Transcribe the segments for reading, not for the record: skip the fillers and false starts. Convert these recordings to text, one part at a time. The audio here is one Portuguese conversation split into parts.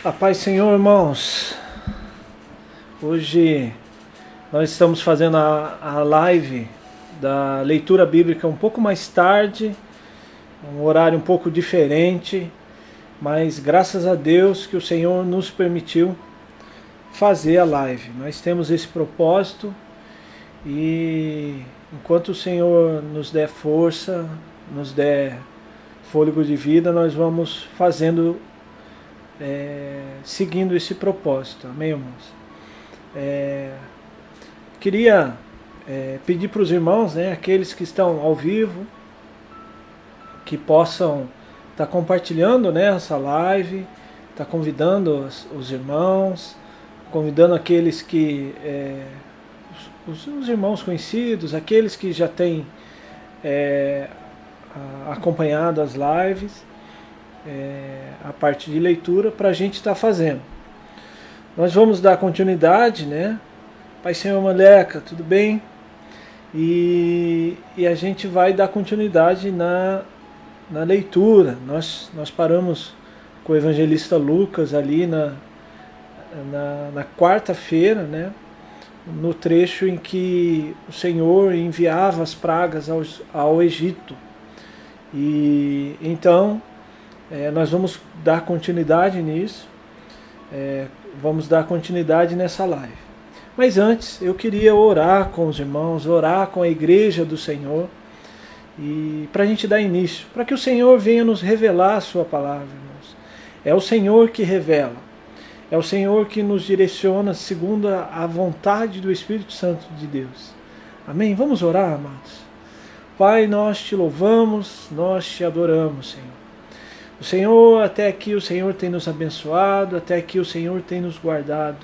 A paz, Senhor, irmãos. Hoje nós estamos fazendo a live da leitura bíblica um pouco mais tarde, um horário um pouco diferente, mas graças a Deus que o Senhor nos permitiu fazer a live. Nós temos esse propósito e enquanto o Senhor nos der força, nos der fôlego de vida, nós vamos fazendo seguindo esse propósito, amém, irmãos? Queria pedir para os irmãos, aqueles que estão ao vivo, que possam estar compartilhando, essa live, estar convidando os irmãos, convidando aqueles que os irmãos conhecidos, aqueles que já têm acompanhado as lives, a parte de leitura, para a gente estar fazendo. Nós vamos dar continuidade, Pai, Senhor, Moleca, tudo bem? E a gente vai dar continuidade na leitura. Nós paramos com o evangelista Lucas ali na quarta-feira, no trecho em que o Senhor enviava as pragas ao Egito. E então nós vamos dar continuidade nisso, vamos dar continuidade nessa live. Mas antes eu queria orar com os irmãos, orar com a igreja do Senhor, e para a gente dar início, para que o Senhor venha nos revelar a sua palavra, irmãos. É o Senhor que revela, é o Senhor que nos direciona segundo a vontade do Espírito Santo de Deus. Amém? Vamos orar, amados? Pai, nós te louvamos, nós te adoramos, Senhor. O Senhor, até aqui o Senhor tem nos abençoado, até aqui o Senhor tem nos guardado.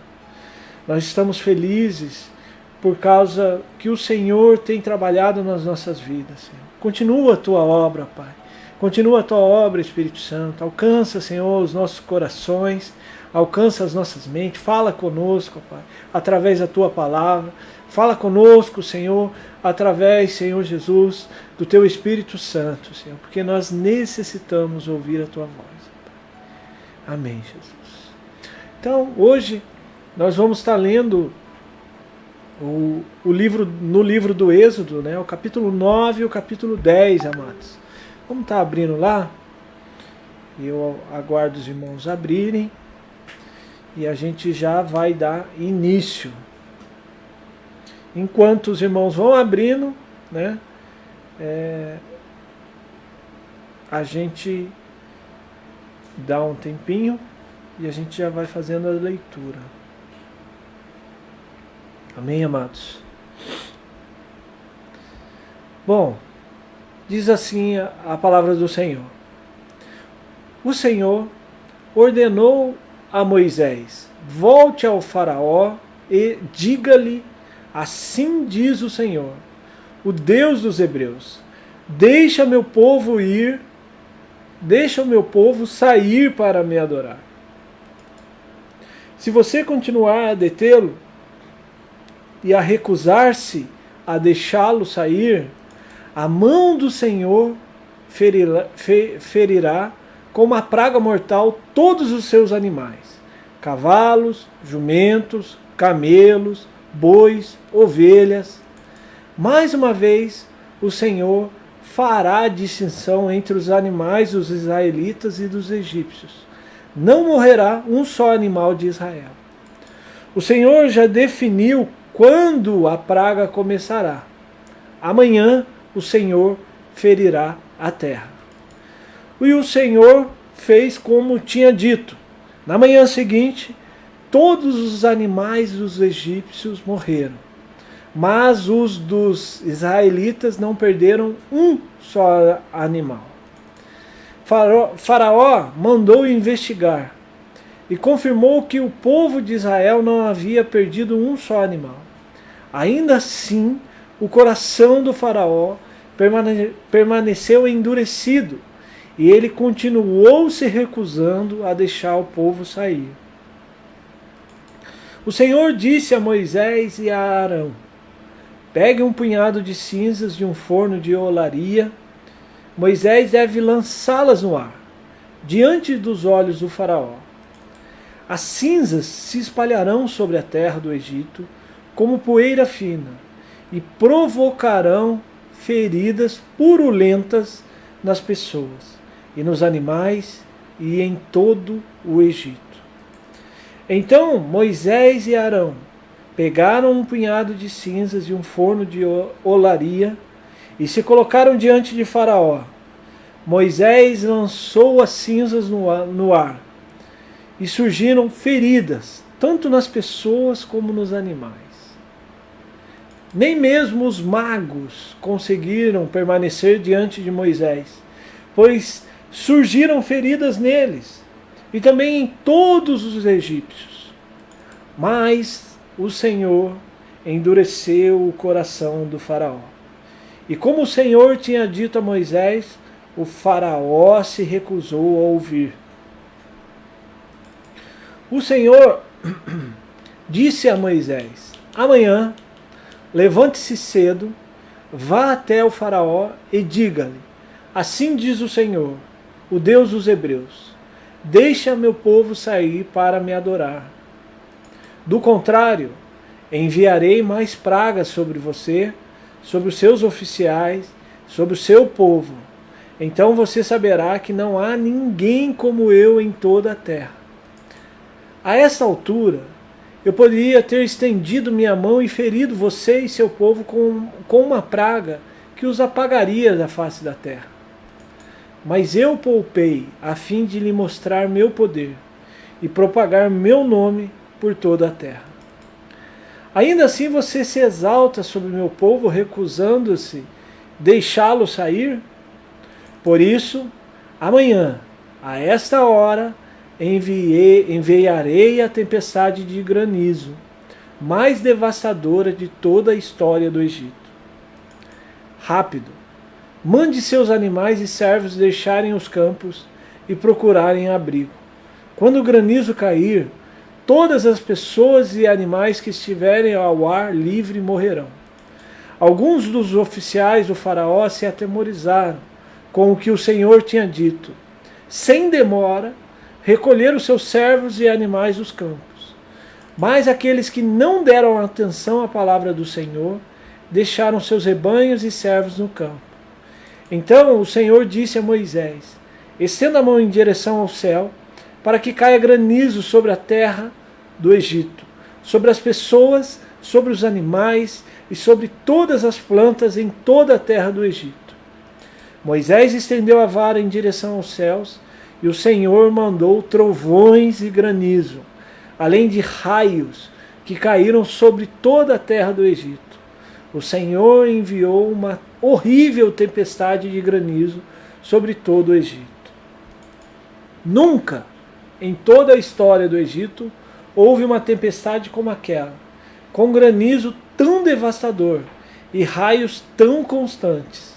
Nós estamos felizes por causa que o Senhor tem trabalhado nas nossas vidas, Senhor. Continua a tua obra, Pai. Continua a tua obra, Espírito Santo. Alcança, Senhor, os nossos corações, alcança as nossas mentes. Fala conosco, Pai, através da tua palavra. Fala conosco, Senhor, através, Senhor Jesus, do teu Espírito Santo, Senhor, porque nós necessitamos ouvir a tua voz. Amém, Jesus. Então, hoje nós vamos estar lendo no livro do Êxodo, o capítulo 9 e o capítulo 10, amados. Vamos estar abrindo lá. Eu aguardo os irmãos abrirem e a gente já vai dar início. Enquanto os irmãos vão abrindo, a gente dá um tempinho e a gente já vai fazendo a leitura. Amém, amados? Bom, diz assim a palavra do Senhor. O Senhor ordenou a Moisés: volte ao Faraó e diga-lhe: assim diz o Senhor, o Deus dos Hebreus, deixa meu povo ir, deixa o meu povo sair para me adorar. Se você continuar a detê-lo e a recusar-se a deixá-lo sair, a mão do Senhor ferirá com uma praga mortal todos os seus animais, cavalos, jumentos, camelos, bois, ovelhas. Mais uma vez, o Senhor fará distinção entre os animais dos israelitas e dos egípcios. Não morrerá um só animal de Israel. O Senhor já definiu quando a praga começará. Amanhã o Senhor ferirá a terra. E o Senhor fez como tinha dito. Na manhã seguinte, todos os animais dos egípcios morreram, mas os dos israelitas não perderam um só animal. Faraó mandou investigar e confirmou que o povo de Israel não havia perdido um só animal. Ainda assim, o coração do Faraó permaneceu endurecido e ele continuou se recusando a deixar o povo sair. O Senhor disse a Moisés e a Arão: pegue um punhado de cinzas de um forno de olaria. Moisés deve lançá-las no ar, diante dos olhos do Faraó. As cinzas se espalharão sobre a terra do Egito como poeira fina e provocarão feridas purulentas nas pessoas e nos animais e em todo o Egito. Então Moisés e Arão pegaram um punhado de cinzas e um forno de olaria e se colocaram diante de Faraó. Moisés lançou as cinzas no ar e surgiram feridas, tanto nas pessoas como nos animais. Nem mesmo os magos conseguiram permanecer diante de Moisés, pois surgiram feridas neles e também em todos os egípcios. Mas o Senhor endureceu o coração do Faraó. E como o Senhor tinha dito a Moisés, o Faraó se recusou a ouvir. O Senhor disse a Moisés: amanhã, levante-se cedo, vá até o Faraó e diga-lhe: assim diz o Senhor, o Deus dos Hebreus, deixa meu povo sair para me adorar. Do contrário, enviarei mais pragas sobre você, sobre os seus oficiais, sobre o seu povo. Então você saberá que não há ninguém como eu em toda a terra. A essa altura, eu poderia ter estendido minha mão e ferido você e seu povo com uma praga que os apagaria da face da terra. Mas eu poupei a fim de lhe mostrar meu poder e propagar meu nome por toda a terra. Ainda assim você se exalta sobre meu povo, recusando-se deixá-lo sair? Por isso, amanhã, a esta hora, enviarei a tempestade de granizo, mais devastadora de toda a história do Egito. Rápido, mande seus animais e servos deixarem os campos e procurarem abrigo. Quando o granizo cair, todas as pessoas e animais que estiverem ao ar livre morrerão. Alguns dos oficiais do Faraó se atemorizaram com o que o Senhor tinha dito. Sem demora, recolheram seus servos e animais dos campos. Mas aqueles que não deram atenção à palavra do Senhor, deixaram seus rebanhos e servos no campo. Então o Senhor disse a Moisés: estenda a mão em direção ao céu, para que caia granizo sobre a terra do Egito, sobre as pessoas, sobre os animais e sobre todas as plantas em toda a terra do Egito. Moisés estendeu a vara em direção aos céus, e o Senhor mandou trovões e granizo, além de raios que caíram sobre toda a terra do Egito. O Senhor enviou uma horrível tempestade de granizo sobre todo o Egito. Nunca, em toda a história do Egito, houve uma tempestade como aquela, com granizo tão devastador e raios tão constantes.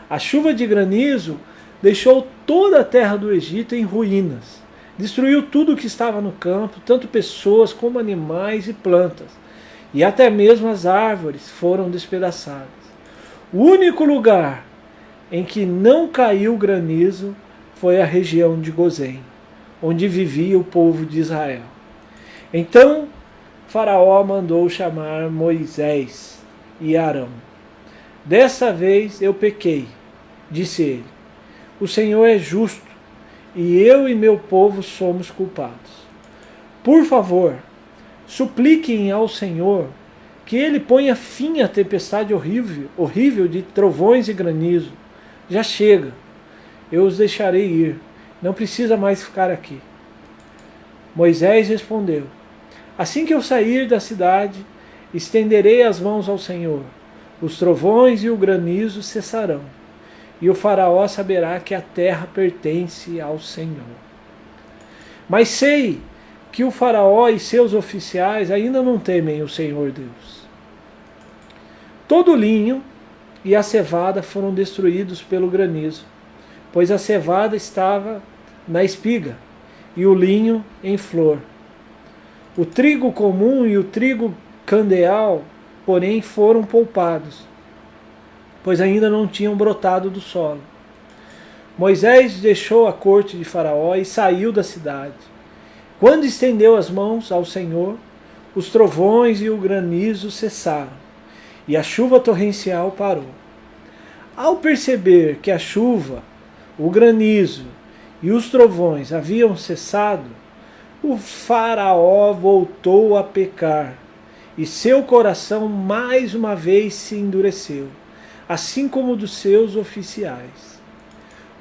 A chuva de granizo deixou toda a terra do Egito em ruínas. Destruiu tudo o que estava no campo, tanto pessoas como animais e plantas. E até mesmo as árvores foram despedaçadas. O único lugar em que não caiu granizo foi a região de Gozém, onde vivia o povo de Israel. Então Faraó mandou chamar Moisés e Arão. Dessa vez eu pequei, disse ele. O Senhor é justo, e eu e meu povo somos culpados. Por favor, supliquem ao Senhor que ele ponha fim à tempestade horrível de trovões e granizo. Já chega, eu os deixarei ir, não precisa mais ficar aqui. Moisés respondeu: assim que eu sair da cidade, estenderei as mãos ao Senhor, os trovões e o granizo cessarão, e o Faraó saberá que a terra pertence ao Senhor. Mas sei que o Faraó e seus oficiais ainda não temem o Senhor Deus. Todo o linho e a cevada foram destruídos pelo granizo, pois a cevada estava na espiga e o linho em flor. O trigo comum e o trigo candeal, porém, foram poupados, pois ainda não tinham brotado do solo. Moisés deixou a corte de Faraó e saiu da cidade. Quando estendeu as mãos ao Senhor, os trovões e o granizo cessaram, e a chuva torrencial parou. Ao perceber que a chuva, o granizo e os trovões haviam cessado, o faraó voltou a pecar, e seu coração mais uma vez se endureceu, assim como o dos seus oficiais.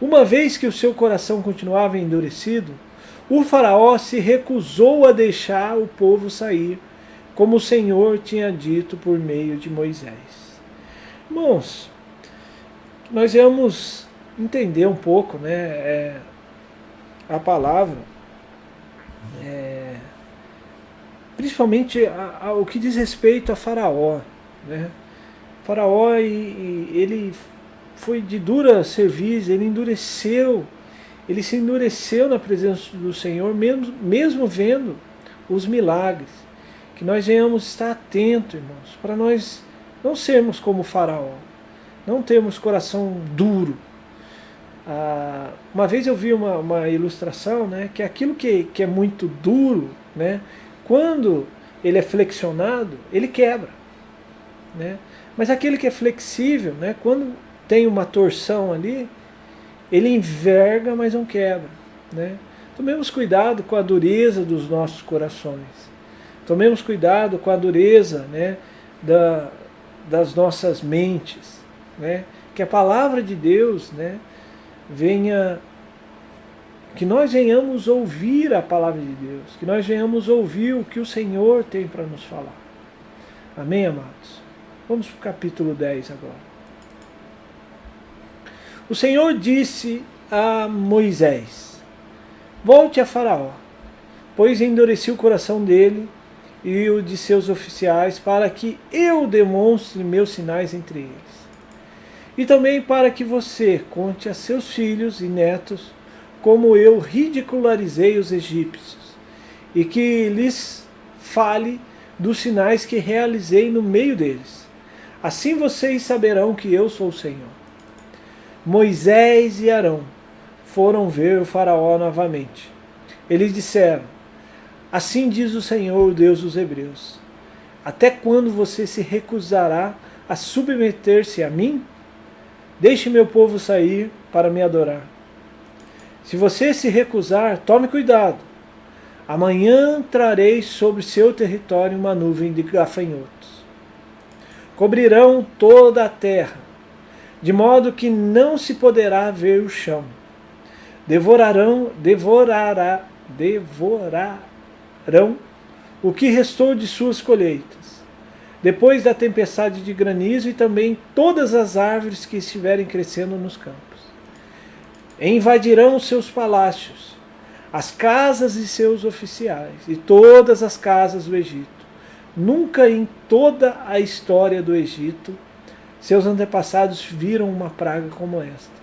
Uma vez que o seu coração continuava endurecido, o faraó se recusou a deixar o povo sair, como o Senhor tinha dito por meio de Moisés. Irmãos, nós vamos entender um pouco, né, a palavra, principalmente o que diz respeito a Faraó. Né? Faraó, ele foi de dura cerviz, ele se endureceu na presença do Senhor, mesmo vendo os milagres. Que nós venhamos estar atentos, irmãos, para nós não sermos como Faraó, não termos coração duro. Uma vez eu vi uma ilustração, né, que aquilo que é muito duro, né, quando ele é flexionado, ele quebra. Né? Mas aquele que é flexível, né, quando tem uma torção ali, ele enverga, mas não quebra. Né? Tomemos cuidado com a dureza dos nossos corações. Tomemos cuidado com a dureza, né, das nossas mentes. Né? Que a palavra de Deus, né, que nós venhamos ouvir a palavra de Deus, que nós venhamos ouvir o que o Senhor tem para nos falar. Amém, amados? Vamos para o capítulo 10 agora. O Senhor disse a Moisés: volte a Faraó, pois endureci o coração dele e o de seus oficiais, para que eu demonstre meus sinais entre eles. E também para que você conte a seus filhos e netos como eu ridicularizei os egípcios, e que lhes fale dos sinais que realizei no meio deles. Assim vocês saberão que eu sou o Senhor. Moisés e Arão foram ver o faraó novamente. Eles disseram: assim diz o Senhor, o Deus dos hebreus: até quando você se recusará a submeter-se a mim? Deixe meu povo sair para me adorar. Se você se recusar, tome cuidado. Amanhã trarei sobre seu território uma nuvem de gafanhotos. Cobrirão toda a terra, de modo que não se poderá ver o chão. Devorarão o que restou de suas colheitas, depois da tempestade de granizo, e também todas as árvores que estiverem crescendo nos campos. Invadirão os seus palácios, as casas de seus oficiais e todas as casas do Egito. Nunca em toda a história do Egito seus antepassados viram uma praga como esta.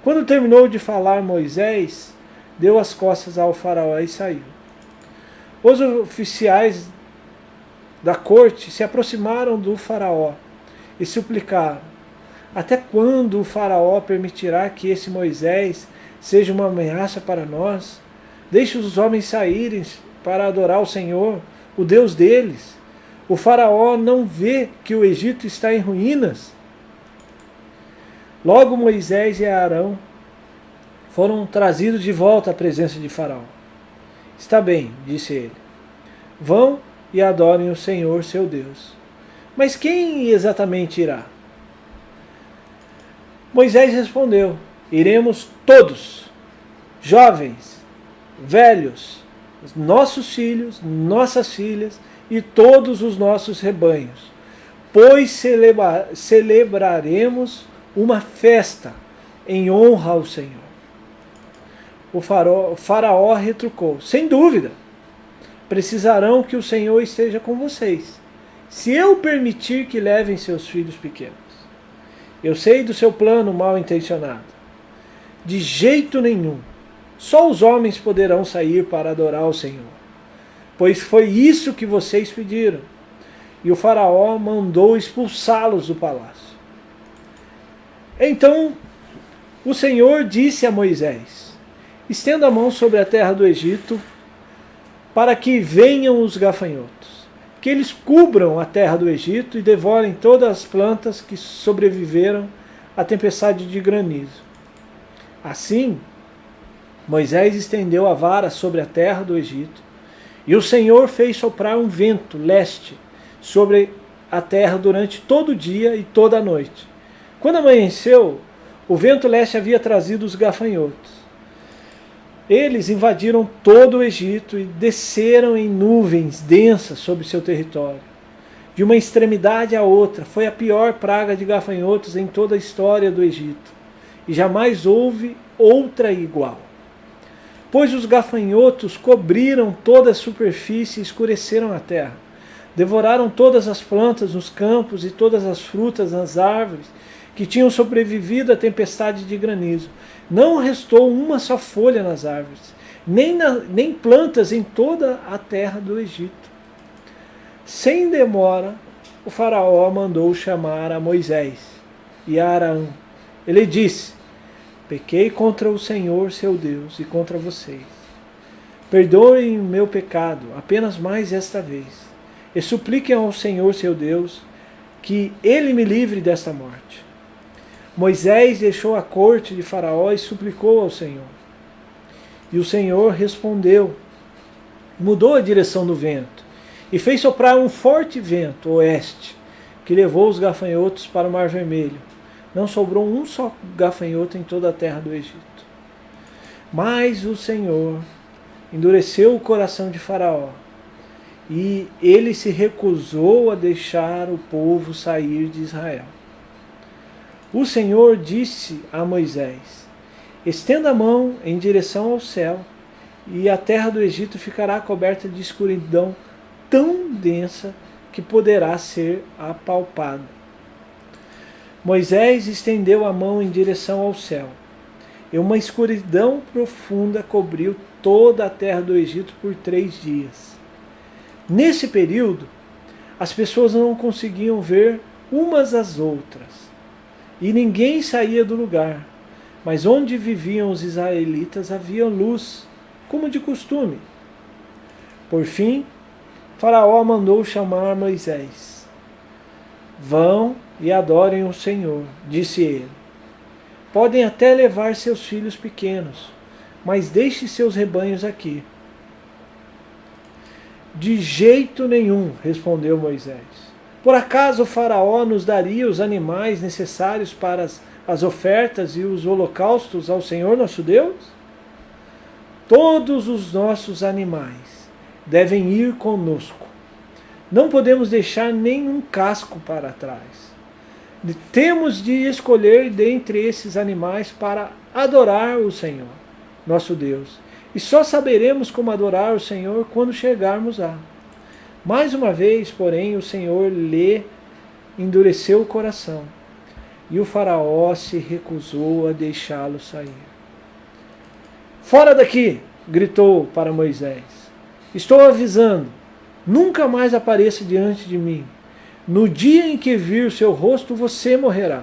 Quando terminou de falar Moisés, deu as costas ao faraó e saiu. Os oficiais da corte se aproximaram do faraó e suplicaram: até quando o faraó permitirá que esse Moisés seja uma ameaça para nós? Deixe os homens saírem para adorar o Senhor, o Deus deles. O faraó não vê que o Egito está em ruínas? Logo Moisés e Arão foram trazidos de volta à presença de faraó. Está bem, disse ele. Vão e adorem o Senhor, seu Deus. Mas quem exatamente irá? Moisés respondeu: iremos todos, jovens, velhos, nossos filhos, nossas filhas e todos os nossos rebanhos, pois celebraremos uma festa em honra ao Senhor. O faraó retrucou: sem dúvida, precisarão que o Senhor esteja com vocês, se eu permitir que levem seus filhos pequenos. Eu sei do seu plano mal intencionado. De jeito nenhum, só os homens poderão sair para adorar o Senhor, pois foi isso que vocês pediram. E o faraó mandou expulsá-los do palácio. Então o Senhor disse a Moisés: estenda a mão sobre a terra do Egito, para que venham os gafanhotos, que eles cubram a terra do Egito e devorem todas as plantas que sobreviveram à tempestade de granizo. Assim, Moisés estendeu a vara sobre a terra do Egito, e o Senhor fez soprar um vento leste sobre a terra durante todo o dia e toda a noite. Quando amanheceu, o vento leste havia trazido os gafanhotos. Eles invadiram todo o Egito e desceram em nuvens densas sobre seu território. De uma extremidade à outra, foi a pior praga de gafanhotos em toda a história do Egito, e jamais houve outra igual. Pois os gafanhotos cobriram toda a superfície e escureceram a terra. Devoraram todas as plantas nos campos e todas as frutas nas árvores que tinham sobrevivido à tempestade de granizo. Não restou uma só folha nas árvores, nem plantas em toda a terra do Egito. Sem demora, o faraó mandou chamar a Moisés e a Arão. Ele disse: pequei contra o Senhor, seu Deus, e contra vocês. Perdoem o meu pecado apenas mais esta vez, e supliquem ao Senhor, seu Deus, que ele me livre desta morte. Moisés deixou a corte de Faraó e suplicou ao Senhor. E o Senhor respondeu, mudou a direção do vento, e fez soprar um forte vento oeste, que levou os gafanhotos para o Mar Vermelho. Não sobrou um só gafanhoto em toda a terra do Egito. Mas o Senhor endureceu o coração de Faraó, e ele se recusou a deixar o povo sair de Israel. O Senhor disse a Moisés: estenda a mão em direção ao céu, e a terra do Egito ficará coberta de escuridão tão densa que poderá ser apalpada. Moisés estendeu a mão em direção ao céu, e uma escuridão profunda cobriu toda a terra do Egito por 3 dias. Nesse período, as pessoas não conseguiam ver umas às outras, e ninguém saía do lugar, mas onde viviam os israelitas havia luz, como de costume. Por fim, Faraó mandou chamar Moisés. Vão e adorem o Senhor, disse ele. Podem até levar seus filhos pequenos, mas deixe seus rebanhos aqui. De jeito nenhum, respondeu Moisés. Por acaso o Faraó nos daria os animais necessários para as ofertas e os holocaustos ao Senhor nosso Deus? Todos os nossos animais devem ir conosco. Não podemos deixar nenhum casco para trás. Temos de escolher dentre esses animais para adorar o Senhor, nosso Deus. E só saberemos como adorar o Senhor quando chegarmos lá. Mais uma vez, porém, o Senhor lhe endureceu o coração, e o faraó se recusou a deixá-lo sair. Fora daqui! Gritou para Moisés. Estou avisando, nunca mais apareça diante de mim. No dia em que vir o seu rosto, você morrerá.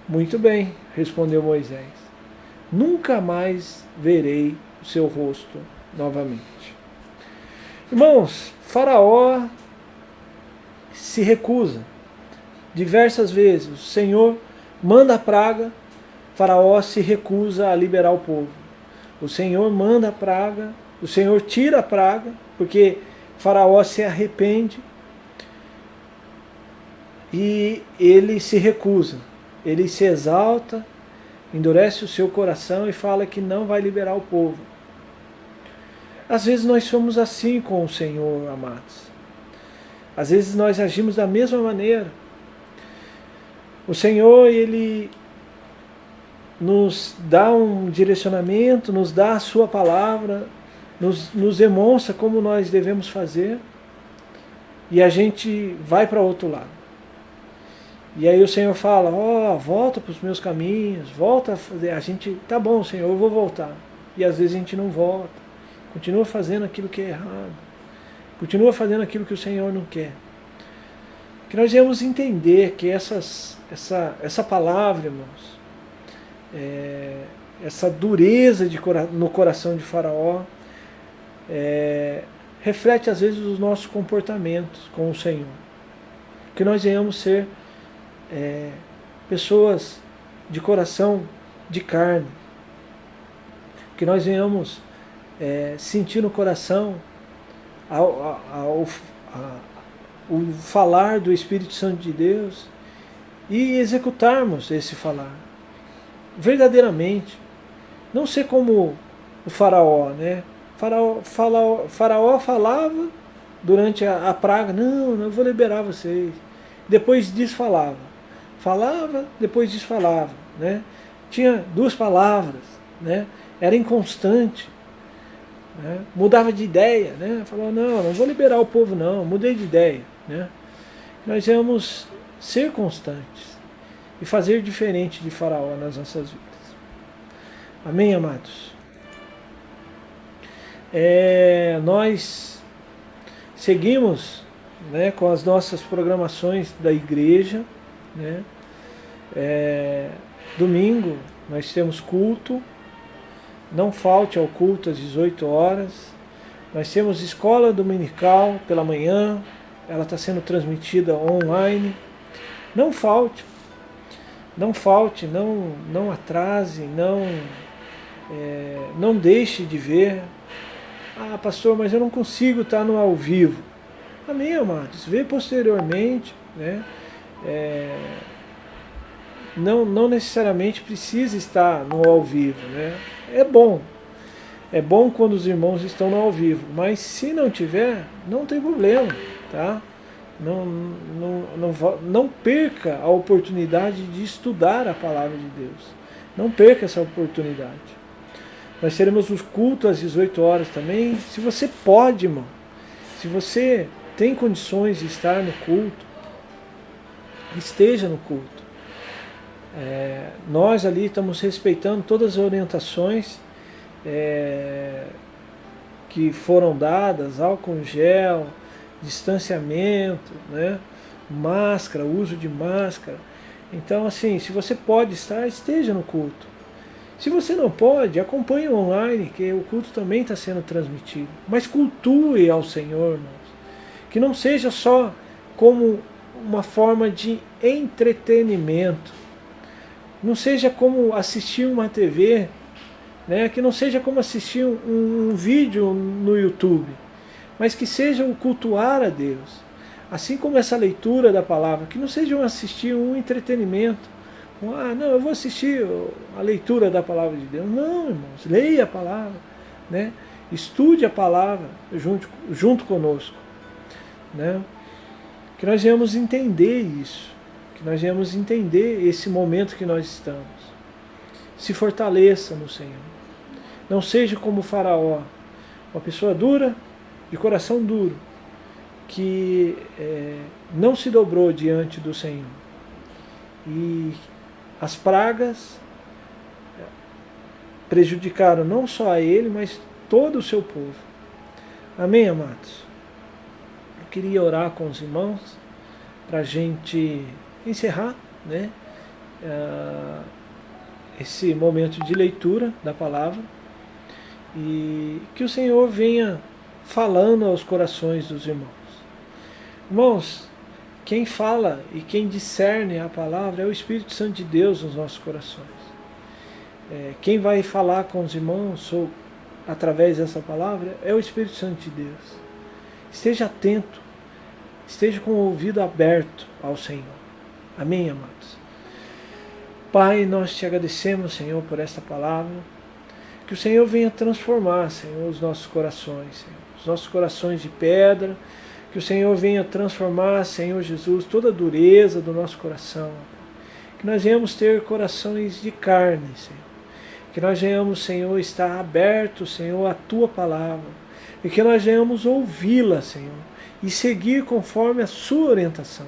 Muito bem, respondeu Moisés. Nunca mais verei o seu rosto novamente. Irmãos, Faraó se recusa. Diversas vezes o Senhor manda a praga, Faraó se recusa a liberar o povo. O Senhor manda a praga, o Senhor tira a praga, porque Faraó se arrepende e ele se recusa. Ele se exalta, endurece o seu coração e fala que não vai liberar o povo. Às vezes nós somos assim com o Senhor, amados. Às vezes nós agimos da mesma maneira. O Senhor, Ele nos dá um direcionamento, nos dá a sua palavra, nos demonstra como nós devemos fazer, e a gente vai para outro lado. E aí o Senhor fala, volta para os meus caminhos, volta a fazer. A gente, tá bom, Senhor, eu vou voltar. E às vezes a gente não volta. Continua fazendo aquilo que é errado. Continua fazendo aquilo que o Senhor não quer. Que nós devemos entender que essa palavra, irmãos, essa dureza no coração de Faraó, reflete às vezes os nossos comportamentos com o Senhor. Que nós venhamos ser pessoas de coração de carne. Que nós venhamos sentir no coração o falar do Espírito Santo de Deus e executarmos esse falar verdadeiramente. Não ser como o faraó, né? Faraó falava durante a praga, não, eu vou liberar vocês. Depois disso falava, depois disso falava, né? Tinha 2 palavras, né? Era inconstante, né? Mudava de ideia, né? Falava, não vou liberar o povo não, mudei de ideia, né? Nós vamos ser constantes e fazer diferente de Faraó nas nossas vidas. Amém, amados? Nós seguimos, né, com as nossas programações da igreja, né? Domingo nós temos culto, não falte ao culto às 18 horas. Nós temos escola dominical pela manhã, ela está sendo transmitida online. Não falte, não atrase, não deixe de ver. Ah, pastor, mas eu não consigo estar no ao vivo. Amém, amados? Vê posteriormente, né? Não necessariamente precisa estar no ao vivo, né? É bom quando os irmãos estão no ao vivo, mas se não tiver, não tem problema, tá? Não perca a oportunidade de estudar a palavra de Deus. Não perca essa oportunidade. Nós teremos os cultos às 18 horas também. Se você pode, irmão, se você tem condições de estar no culto, esteja no culto. Nós ali estamos respeitando todas as orientações que foram dadas, álcool em gel, distanciamento, né? Máscara, uso de máscara. Então, assim, se você pode estar, esteja no culto. Se você não pode, acompanhe online, que o culto também está sendo transmitido. Mas cultue ao Senhor, irmãos. Que não seja só como uma forma de entretenimento. Não seja como assistir uma TV, né? Que não seja como assistir um vídeo no YouTube, mas que seja o cultuar a Deus. Assim como essa leitura da palavra, que não seja assistir um entretenimento. Não, eu vou assistir a leitura da palavra de Deus. Não, irmãos, leia a palavra, né? Estude a palavra junto conosco, né? Que nós venhamos entender isso, que nós venhamos entender esse momento que nós estamos. Se fortaleça no Senhor. Não seja como o Faraó, uma pessoa dura, de coração duro, que não se dobrou diante do Senhor. E as pragas prejudicaram não só a ele, mas todo o seu povo. Amém, amados? Eu queria orar com os irmãos para a gente encerrar, né, esse momento de leitura da palavra, e que o Senhor venha falando aos corações dos irmãos. Irmãos, quem fala e quem discerne a palavra é o Espírito Santo de Deus nos nossos corações. Quem vai falar com os irmãos através dessa palavra é o Espírito Santo de Deus. Esteja atento, esteja com o ouvido aberto ao Senhor. Amém, amados? Pai, nós te agradecemos, Senhor, por esta palavra. Que o Senhor venha transformar, Senhor, os nossos corações, Senhor. Os nossos corações de pedra. Que o Senhor venha transformar, Senhor Jesus, toda a dureza do nosso coração. Que nós venhamos ter corações de carne, Senhor. Que nós venhamos, Senhor, estar abertos, Senhor, à Tua palavra. E que nós venhamos ouvi-la, Senhor, e seguir conforme a Sua orientação.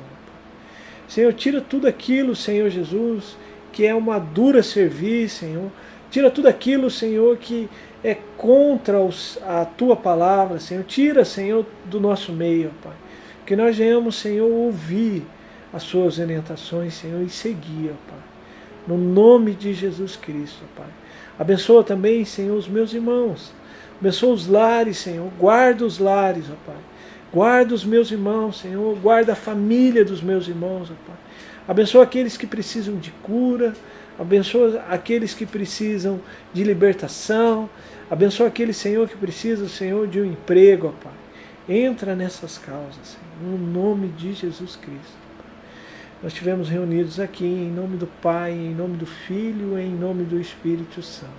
Senhor, tira tudo aquilo, Senhor Jesus, que é uma dura serviço, Senhor. Tira tudo aquilo, Senhor, que é contra a Tua palavra, Senhor. Tira, Senhor, do nosso meio, Pai. Que nós venhamos, Senhor, ouvir as Suas orientações, Senhor, e seguir, Pai. No nome de Jesus Cristo, Pai. Abençoa também, Senhor, os meus irmãos. Abençoa os lares, Senhor. Guarda os lares, ó Pai. Guarda os meus irmãos, Senhor. Guarda a família dos meus irmãos, ó Pai. Abençoa aqueles que precisam de cura. Abençoa aqueles que precisam de libertação. Abençoa aqueles, Senhor, que precisam, Senhor, de um emprego, ó Pai. Entra nessas causas, Senhor, no nome de Jesus Cristo. Nós estivemos reunidos aqui em nome do Pai, em nome do Filho e em nome do Espírito Santo.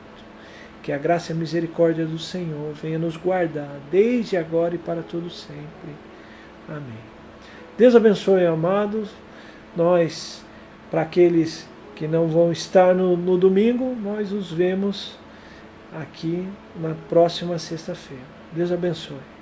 Que a graça e a misericórdia do Senhor venha nos guardar desde agora e para todo sempre. Amém. Deus abençoe, amados. Nós, para aqueles que não vão estar no domingo, nós os vemos aqui na próxima sexta-feira. Deus abençoe.